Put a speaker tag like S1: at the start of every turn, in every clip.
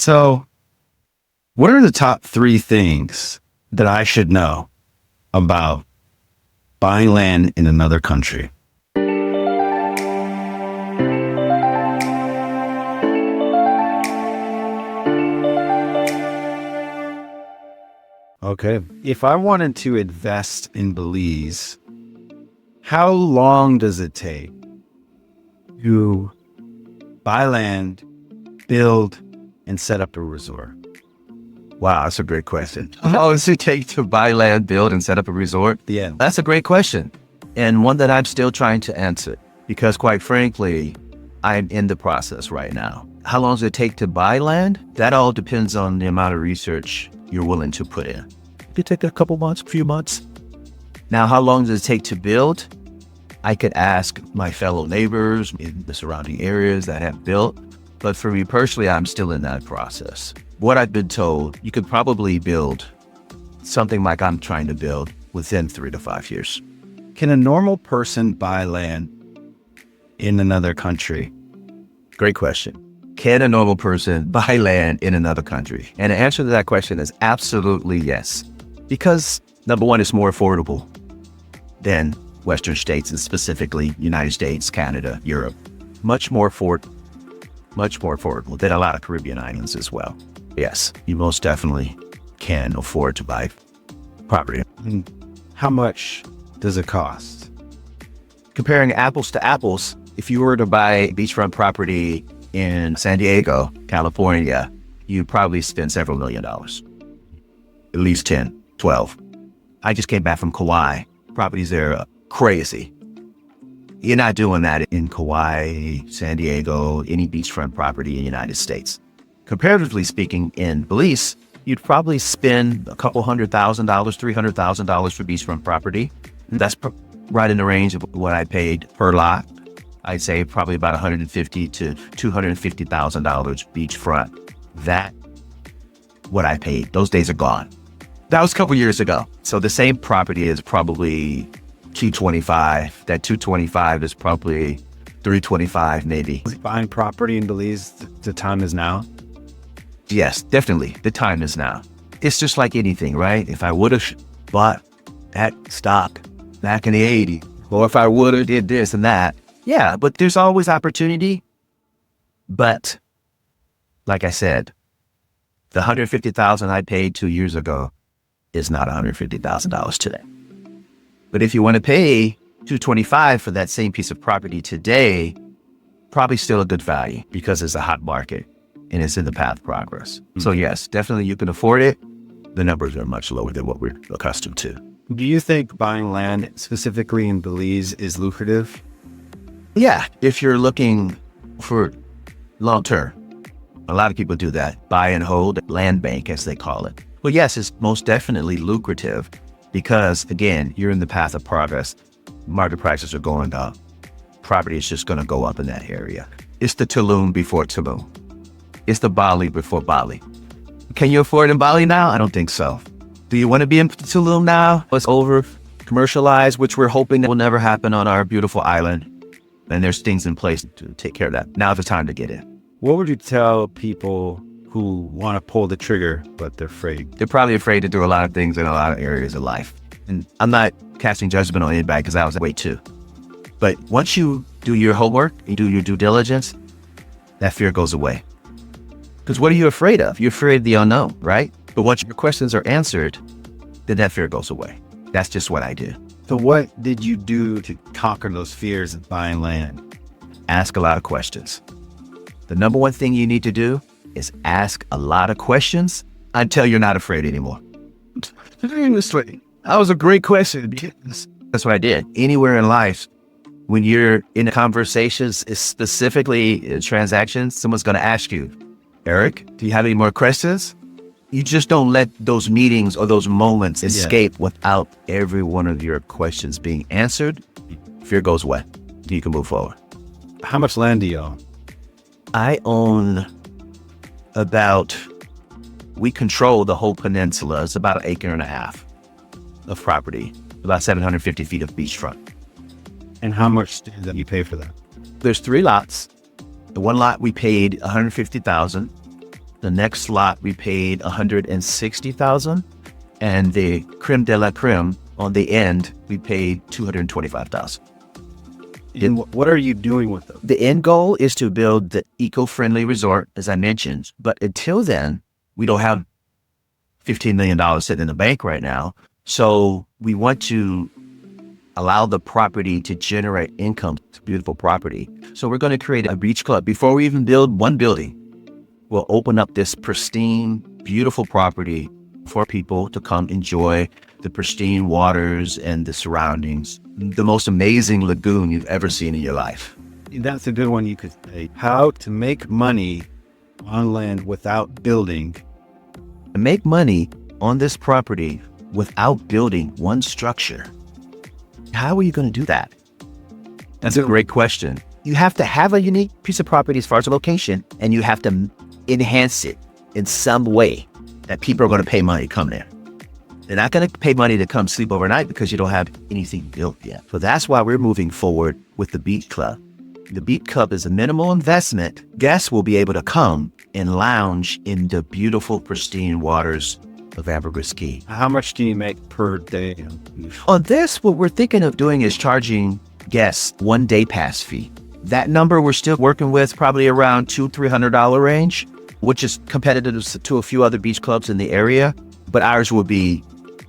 S1: So, what are the top three things that I should know about buying land in another country? Okay. If I wanted to invest in Belize, how long does it take to buy land, build, and set up a resort?
S2: Wow, that's a great question. How long does it take to buy land, build, and set up a resort?
S1: Yeah.
S2: That's a great question, and one that I'm still trying to answer because, quite frankly, I'm in the process right now. How long does it take to buy land? That all depends on the amount of research you're willing to put in. It could take a couple months, a few months. Now, how long does it take to build? I could ask my fellow neighbors in the surrounding areas that have built, but for me personally, I'm still in that process. What I've been told, you could probably build something like I'm trying to build within 3 to 5 years.
S1: Can a normal person buy land in another country?
S2: Great question. Can a normal person buy land in another country? And the answer to that question is absolutely yes. Because number one, it's more affordable than Western states, and specifically United States, Canada, Europe. Much more affordable than a lot of Caribbean islands as well. Yes, you most definitely can afford to buy property.
S1: And how much does it cost?
S2: Comparing apples to apples, if you were to buy beachfront property in San Diego, California, you'd probably spend several $1 million. At least 10, 12. I just came back from Kauai. Properties there are crazy. You're not doing that in Kauai, San Diego, any beachfront property in the United States. Comparatively speaking, in Belize, you'd probably spend a couple $100,000, $300,000 for beachfront property. That's right in the range of what I paid per lot. I'd say probably about $150,000 to $250,000 beachfront. That, what I paid. Those days are gone. That was a couple years ago. So the same property is probably $225. That $225 is probably $325 maybe.
S1: Buying property in Belize, the time is now?
S2: Yes, definitely. The time is now. It's just like anything, right? If I would have bought that stock back in the 80s, or if I would have did this and that, yeah, but there's always opportunity. But like I said, the $150,000 I paid 2 years ago is not $150,000 today. But if you want to pay $225 for that same piece of property today, probably still a good value because it's a hot market and it's in the path of progress. Mm-hmm. So yes, definitely you can afford it. The numbers are much lower than what we're accustomed to.
S1: Do you think buying land specifically in Belize is lucrative?
S2: Yeah, if you're looking for long term, a lot of people do that. Buy and hold, land bank as they call it. Well, yes, it's most definitely lucrative because, again, you're in the path of progress. Market prices are going up. Property is just going to go up in that area. It's the Tulum before Tulum. It's the Bali before Bali. Can you afford in Bali now? I don't think so. Do you want to be in Tulum now? It's over commercialized, which we're hoping that will never happen on our beautiful island. And there's things in place to take care of that. Now's the time to get in.
S1: What would you tell people who want to pull the trigger, but they're afraid?
S2: They're probably afraid to do a lot of things in a lot of areas of life. And I'm not casting judgment on anybody because I was that way too. But once you do your homework, you do your due diligence, that fear goes away. Because what are you afraid of? You're afraid of the unknown, right? But once your questions are answered, then that fear goes away. That's just what I do.
S1: So what did you do to conquer those fears of buying land?
S2: Ask a lot of questions. The number one thing you need to do is ask a lot of questions until you're not afraid anymore. That was a great question. That's what I did. Anywhere in life, when you're in conversations, specifically transactions, someone's going to ask you, Eric, do you have any more questions? You just don't let those meetings or those moments escape without every one of your questions being answered. Fear goes away. You can move forward.
S1: How much land do you own?
S2: I own we control the whole peninsula. It's about 1.5 acres of property, about 750 feet of beachfront.
S1: And how much did you pay for that?
S2: There's 3 lots. The one lot we paid $150,000. The next lot we paid $160,000, and the creme de la creme on the end we paid $225,000.
S1: And what are you doing with them?
S2: The end goal is to build the eco-friendly resort, as I mentioned. But until then, we don't have $15 million sitting in the bank right now. So we want to allow the property to generate income. It's a beautiful property. So we're going to create a beach club. Before we even build one building, we'll open up this pristine, beautiful property for people to come enjoy the pristine waters and the surroundings. The most amazing lagoon you've ever seen in your life.
S1: That's a good one you could say. How to make money on land without building.
S2: Make money on this property without building one structure. How are you going to do that? That's a great question. You have to have a unique piece of property as far as the location, and you have to enhance it in some way that people are going to pay money to come there. They're not going to pay money to come sleep overnight because you don't have anything built yet. So that's why we're moving forward with the beach club. The beach club is a minimal investment. Guests will be able to come and lounge in the beautiful, pristine waters of Ambergris Caye.
S1: How much do you make per day?
S2: On this, what we're thinking of doing is charging guests one day pass fee. That number we're still working with, probably around $200-300 range, which is competitive to a few other beach clubs in the area. But ours will be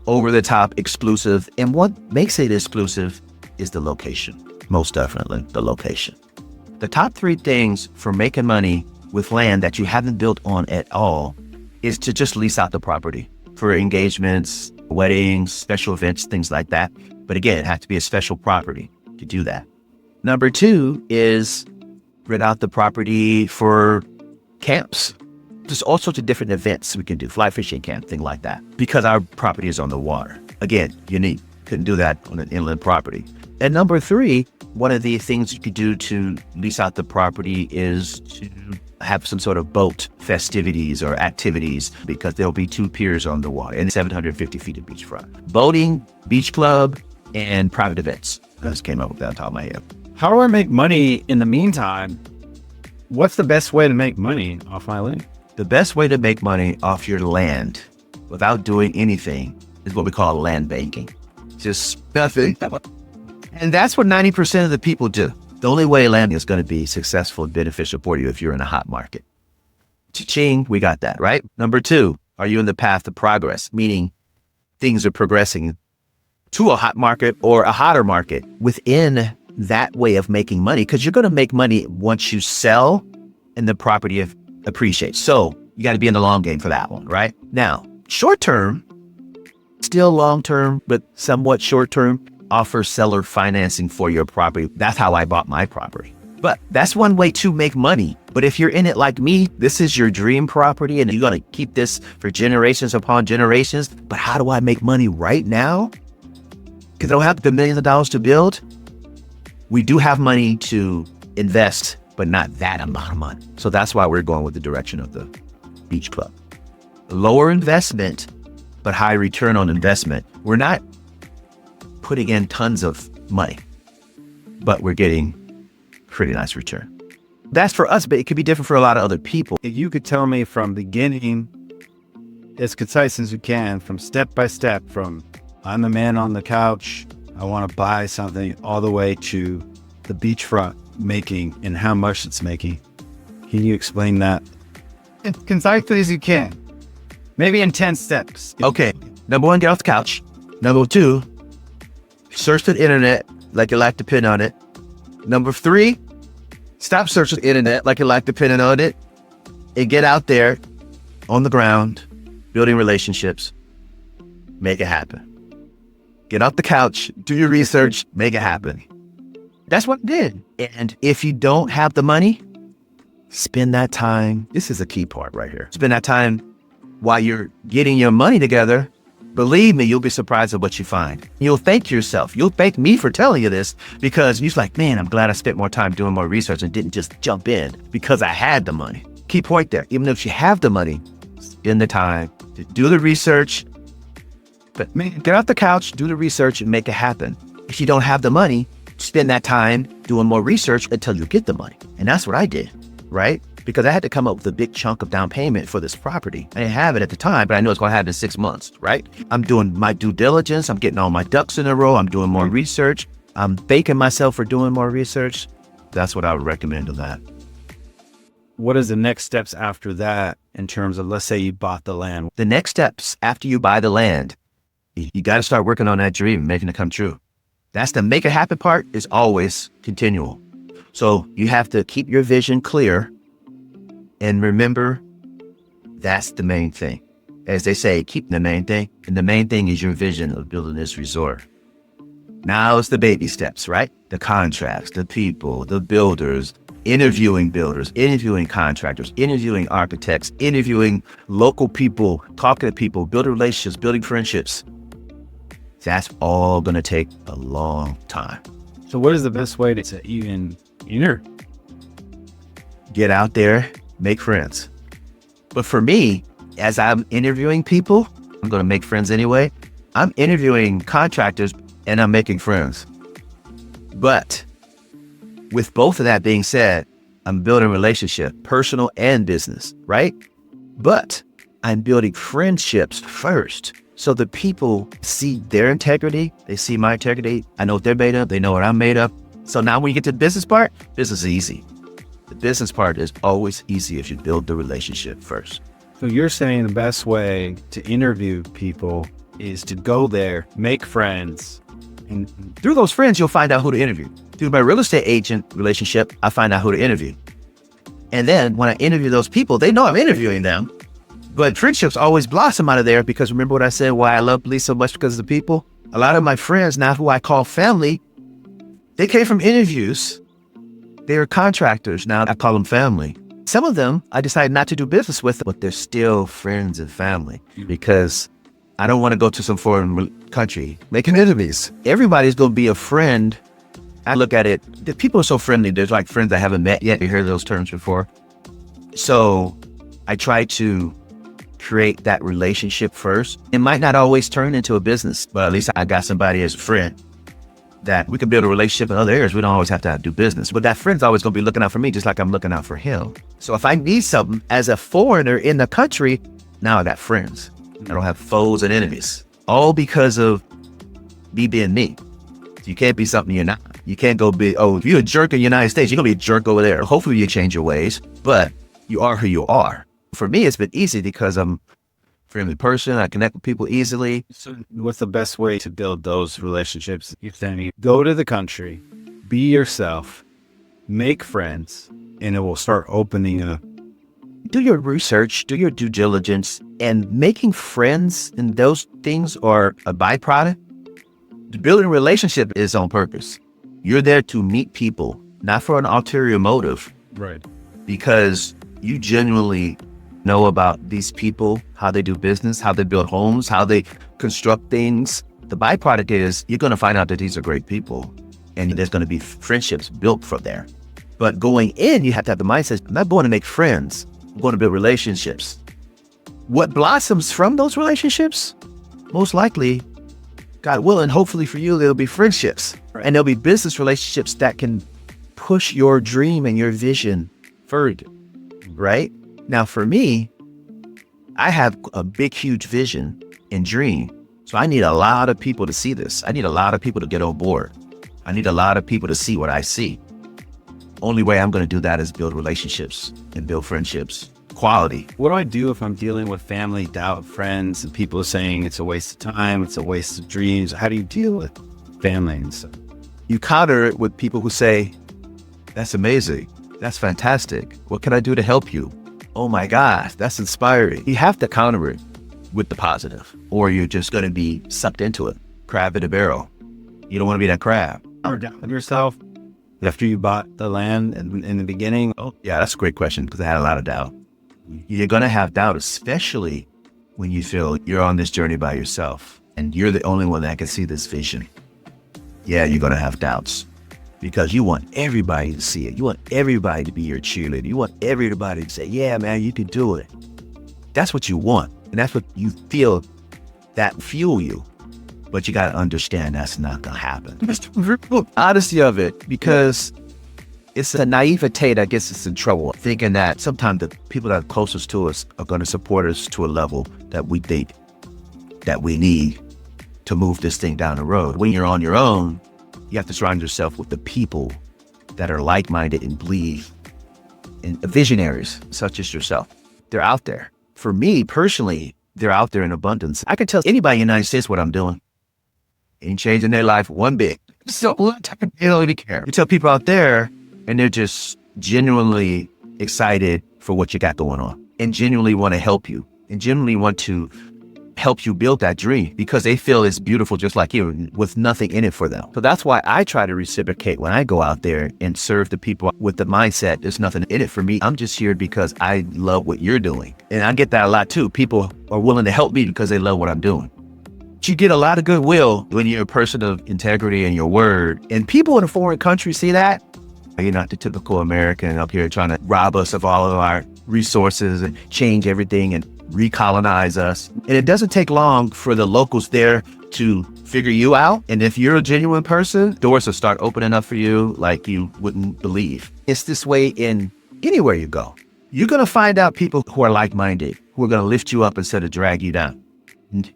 S2: over the top, exclusive. And what makes it exclusive is the location. Most definitely the location. The top 3 things for making money with land that you haven't built on at all is to just lease out the property for engagements, weddings, special events, things like that. But again, it has to be a special property to do that. Number 2 is rent out the property for camps. There's all sorts of different events we can do, fly fishing camp, thing like that, because our property is on the water. Again, unique. Couldn't do that on an inland property. And number 3, one of the things you could do to lease out the property is to have some sort of boat festivities or activities, because there'll be 2 piers on the water and 750 feet of beachfront. Boating, beach club, and private events. I just came up with that on top of my head.
S1: How do I make money in the meantime? What's the best way to make money off my land?
S2: The best way to make money off your land without doing anything is what we call land banking. Just nothing. And that's what 90% of the people do. The only way land is going to be successful and beneficial for you if you're in a hot market. Cha-ching, we got that, right? Number 2, are you in the path of progress? Meaning things are progressing to a hot market or a hotter market within that way of making money, because you're going to make money once you sell and the property appreciates. So you got to be in the long game for that one, right? Now, short term, still long term, but somewhat short term, offer seller financing for your property. That's how I bought my property. But that's one way to make money. But if you're in it like me, this is your dream property and you're going to keep this for generations upon generations. But how do I make money right now? Because I don't have the millions of dollars to build. We do have money to invest, but not that amount of money. So that's why we're going with the direction of the beach club. Lower investment, but high return on investment. We're not putting in tons of money, but we're getting pretty nice return. That's for us, but it could be different for a lot of other people.
S1: If you could tell me from beginning, as concise as you can, from step by step, from I'm the man on the couch, I want to buy something, all the way to the beachfront making and how much it's making. Can you explain that as concisely as you can? Maybe in 10 steps.
S2: Okay. Number 1, get off the couch. Number 2, search the internet like you like to pin on it. Number 3, stop searching the internet like you like to pin on it and get out there on the ground, building relationships, make it happen. Get off the couch, do your research, make it happen. That's what I did. And if you don't have the money, spend that time. This is a key part right here. Spend that time while you're getting your money together. Believe me, you'll be surprised at what you find. You'll thank yourself. You'll thank me for telling you this, because you're like, man, I'm glad I spent more time doing more research and didn't just jump in because I had the money. Key point there. Even if you have the money, spend the time to do the research. But man, get off the couch, do the research, and make it happen. If you don't have the money, spend that time doing more research until you get the money. And that's what I did, right? because I had to come up with a big chunk of down payment for this property. I didn't have it at the time, but I know it's going to happen in 6 months, right? I'm doing my due diligence. I'm getting all my ducks in a row. I'm doing more research. I'm thanking myself for doing more research. That's what I would recommend on that.
S1: What is the next steps after that in terms of, let's say you bought the land?
S2: The next steps after you buy the land, you got to start working on that dream, making it come true. That's the make it happen part is always continual. So you have to keep your vision clear and remember that's the main thing. As they say, keep the main thing. And the main thing is your vision of building this resort. Now it's the baby steps, right? The contracts, the people, the builders, interviewing contractors, interviewing architects, interviewing local people, talking to people, building relationships, building friendships. That's all going to take a long time.
S1: So what is the best way to even enter?
S2: Get out there, make friends. But for me, as I'm interviewing people, I'm going to make friends anyway. I'm interviewing contractors and I'm making friends. But with both of that being said, I'm building a relationship, personal and business, right? But I'm building friendships first. So the people see their integrity, they see my integrity. I know what they're made of, they know what I'm made of. So now when you get to the business part, business is easy. The business part is always easy if you build the relationship first.
S1: So you're saying the best way to interview people is to go there, make friends.
S2: And through those friends, you'll find out who to interview. Through my real estate agent relationship, I find out who to interview. And then when I interview those people, they know I'm interviewing them. But friendships always blossom out of there because remember what I said, why I love Belize so much because of the people? A lot of my friends now who I call family, they came from interviews. They are contractors. Now I call them family. Some of them I decided not to do business with, but they're still friends and family because I don't want to go to some foreign country making enemies. Everybody's going to be a friend. I look at it, the people are so friendly. There's like friends I haven't met yet. You heard those terms before. So I try to create that relationship first. It might not always turn into a business, but at least I got somebody as a friend that we can build a relationship in other areas. We don't always have to do business, but that friend's always going to be looking out for me, just like I'm looking out for him. So if I need something as a foreigner in the country, now I got friends. I don't have foes and enemies, all because of me being me. You can't be something you're not. You can't go be, oh, if you're a jerk in the United States, you're going to be a jerk over there. Hopefully you change your ways, but you are who you are. For me, it's been easy because I'm a friendly person. I connect with people easily.
S1: So what's the best way to build those relationships? You think go to the country, be yourself, make friends, and it will start opening up.
S2: Do your research, do your due diligence, and making friends and those things are a byproduct. Building a relationship is on purpose. You're there to meet people, not for an ulterior motive.
S1: Right.
S2: Because you genuinely know about these people, how they do business, how they build homes, how they construct things. The byproduct is you're going to find out that these are great people and there's going to be friendships built from there. But going in, you have to have the mindset, I'm not going to make friends. I'm going to build relationships. What blossoms from those relationships? Most likely, God willing, hopefully for you, there'll be friendships. Right. And there'll be business relationships that can push your dream and your vision further, right? Now, for me, I have a big, huge vision and dream. So I need a lot of people to see this. I need a lot of people to get on board. I need a lot of people to see what I see. Only way I'm going to do that is build relationships and build friendships, quality.
S1: What do I do if I'm dealing with family, doubt, friends, and people are saying it's a waste of time, it's a waste of dreams? How do you deal with family and stuff?
S2: You counter it with people who say, that's amazing. That's fantastic. What can I do to help you? Oh my gosh, that's inspiring. You have to counter it with the positive, or you're just going to be sucked into it. Crab in a barrel. You don't want to be that crab.
S1: Or doubt yourself after you bought the land in the beginning?
S2: Oh, yeah, that's a great question because I had a lot of doubt. You're going to have doubt, especially when you feel you're on this journey by yourself and you're the only one that can see this vision. Yeah, you're going to have doubts because you want everybody to see it. You want everybody to be your cheerleader. You want everybody to say, yeah, man, you can do it. That's what you want. And that's what you feel that fuel you. But you got to understand that's not going to happen. Honesty of it, because It's a naivete that gets us in trouble, thinking that sometimes the people that are closest to us are going to support us to a level that we think that we need to move this thing down the road. When you're on your own, you have to surround yourself with the people that are like-minded and believe in visionaries such as yourself. They're out there. For me personally, they're out there in abundance. I can tell anybody in the United States what I'm doing. Ain't changing their life one bit. So they don't even care. You tell people out there and they're just genuinely excited for what you got going on and genuinely want to help you and genuinely want to help you build that dream because they feel it's beautiful just like you with nothing in it for them. So that's why I try to reciprocate when I go out there and serve the people with the mindset, there's nothing in it for me. I'm just here because I love what you're doing. And I get that a lot too. People are willing to help me because they love what I'm doing. You get a lot of goodwill when you're a person of integrity and your word. And people in a foreign country see that. You're not the typical American up here trying to rob us of all of our resources and change everything and recolonize us. And it doesn't take long for the locals there to figure you out. And if you're a genuine person, doors will start opening up for you like you wouldn't believe. It's this way in anywhere you go. You're going to find out people who are like-minded, who are going to lift you up instead of drag you down. And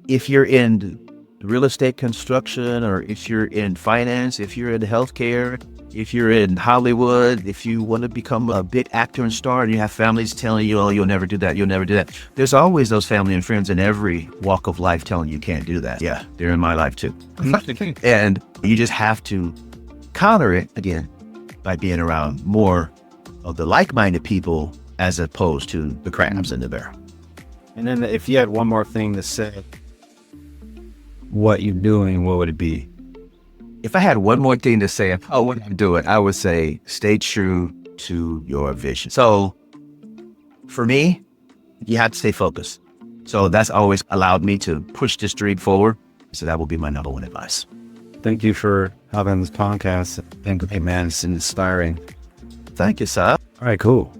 S2: if you're in real estate construction, or if you're in finance, if you're in healthcare, if you're in Hollywood, if you want to become a big actor and star and you have families telling you, oh, you'll never do that, you'll never do that. There's always those family and friends in every walk of life telling you can't do that. Yeah, they're in my life too. And you just have to counter it again by being around more of the like-minded people as opposed to the crabs in the barrel.
S1: And then if you had one more thing to say, what you're doing, what would it be?
S2: If I had one more thing to say about what I'm doing, I would say stay true to your vision. So for me, you have to stay focused. So that's always allowed me to push this dream forward. So that will be my number one advice.
S1: Thank you for having this podcast. Thank you, man. It's inspiring.
S2: Thank you, sir.
S1: All right, cool.